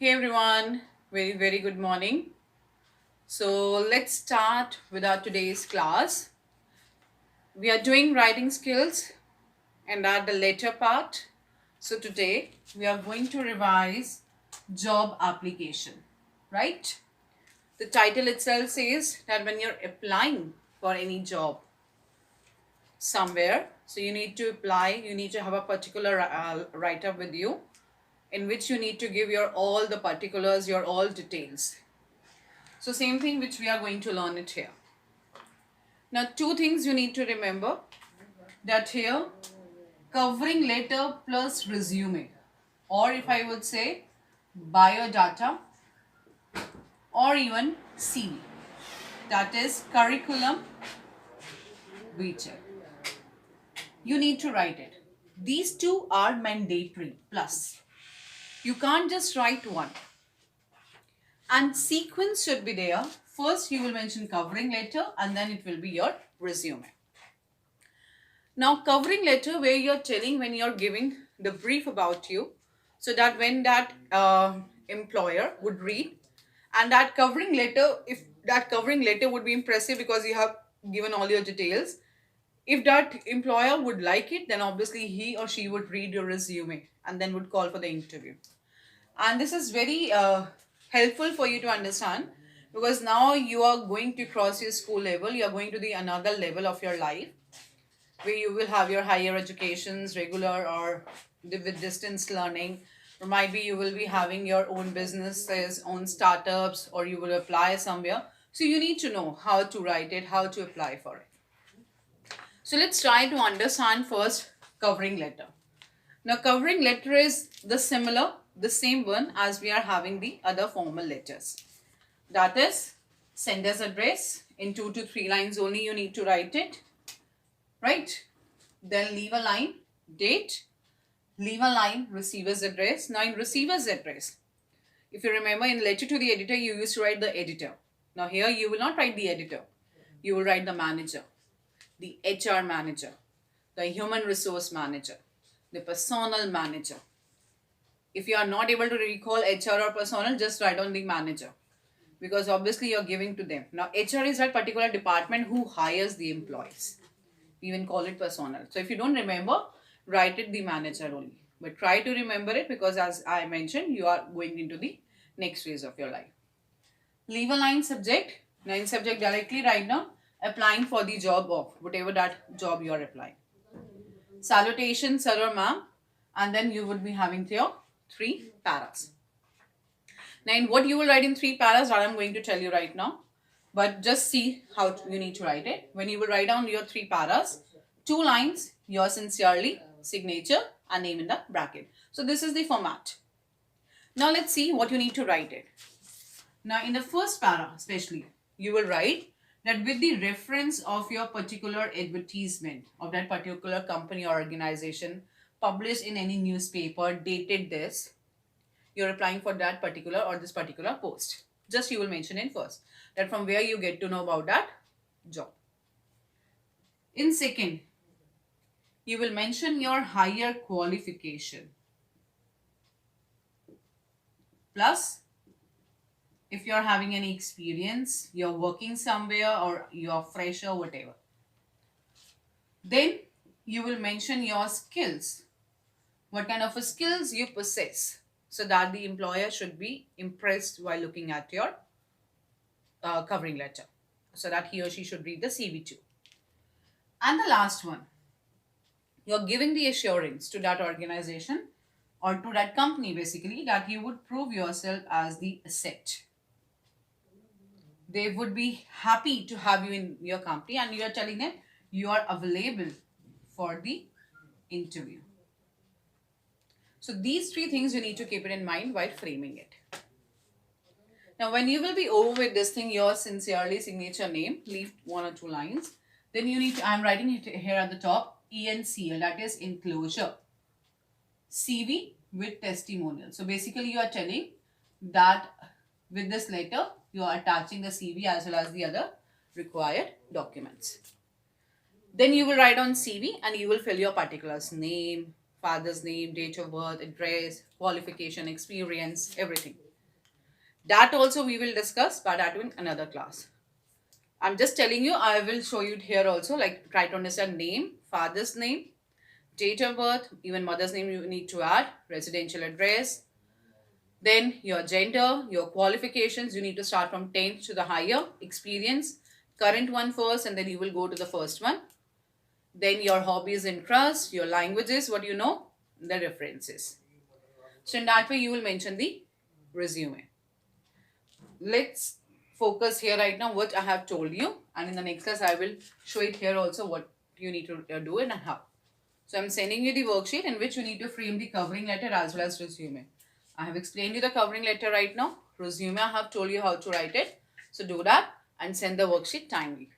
Hey everyone, very good morning. So let's start with our today's class. We are doing writing skills and at the later part. So today we are going to revise job application, right? The title itself says that when you're applying for any job somewhere, so you need to apply, you need to have a particular write-up with you in which you need to give your all the particulars, your all details. So same thing which we are going to learn it here. Now two things you need to remember, that here covering letter plus resume, or if I would say biodata, or even CV, that is curriculum vitae. You need to write it. These two are mandatory plus. You can't just write one. And sequence should be there. First you will mention covering letter and then it will be your resume. Now covering letter where you're telling, when you're giving the brief about you, so that when that employer would read, and that covering letter, if that covering letter would be impressive because you have given all your details, if that employer would like it, then obviously he or she would read your resume and then would call for the interview. And this is very helpful for you to understand, because now you are going to cross your school level, you are going to the another level of your life where you will have your higher educations, regular or with distance learning, or might be you will be having your own businesses, own startups, or you will apply somewhere. So you need to know how to write it, how to apply for it. So let's try to understand first covering letter. Now covering letter is the same one as we are having the other formal letters. That is sender's address. In 2 to 3 lines only you need to write it. Right? Then leave a line, date, leave a line, receiver's address. Now in receiver's address, if you remember in letter to the editor, you used to write the editor. Now here you will not write the editor. You will write the manager, the HR manager, the human resource manager, the personnel manager. If you are not able to recall HR or personnel, just write on the manager, because obviously you're giving to them. Now HR is that particular department who hires the employees. We even call it personnel. So if you don't remember, write it the manager only. But try to remember it, because as I mentioned, you are going into the next phase of your life. Leave a line subject. Now in subject directly write down applying for the job of whatever that job you are applying. Salutations, sir or ma'am. And then you would be having your 3 paras. Now in what you will write in 3 paras, that I am going to tell you right now. But just see how you need to write it. When you will write down your 3 paras, 2 lines, your sincerely, signature and name in the bracket. So this is the format. Now let's see what you need to write it. Now in the first para especially, you will write that with the reference of your particular advertisement of that particular company or organization published in any newspaper, dated this, you're applying for that particular or this particular post. Just you will mention in first, that from where you get to know about that job. In second, you will mention your higher qualification. Plus, if you're having any experience, you're working somewhere or you're fresh or whatever. Then you will mention your skills. What kind of skills you possess, so that the employer should be impressed while looking at your covering letter, so that he or she should read the CV too. And the last one, you're giving the assurance to that organization or to that company basically that you would prove yourself as the asset. They would be happy to have you in your company, and you are telling them you are available for the interview. So these 3 things you need to keep it in mind while framing it. Now when you will be over with this thing, your sincerely, signature, name, leave 1 or 2 lines. Then you need to, I'm writing it here at the top, ENCL, that is enclosure. CV with testimonial. So basically you are telling that with this letter, you are attaching the CV as well as the other required documents. Then you will write on CV and you will fill your particulars, name, father's name, date of birth, address, qualification, experience, everything. That also we will discuss, but that in another class. I'm just telling you, I will show you here also, like try to understand name, father's name, date of birth, even mother's name you need to add, residential address, then your gender, your qualifications, you need to start from 10th to the higher, experience, current one first, and then you will go to the first one. Then your hobbies, interests, your languages, what you know, the references. So in that way, you will mention the resume. Let's focus here right now what I have told you, and in the next class I will show it here also what you need to do and how. So I'm sending you the worksheet in which you need to frame the covering letter as well as resume. I have explained you the covering letter right now. Resume I have told you how to write it. So do that and send the worksheet timely.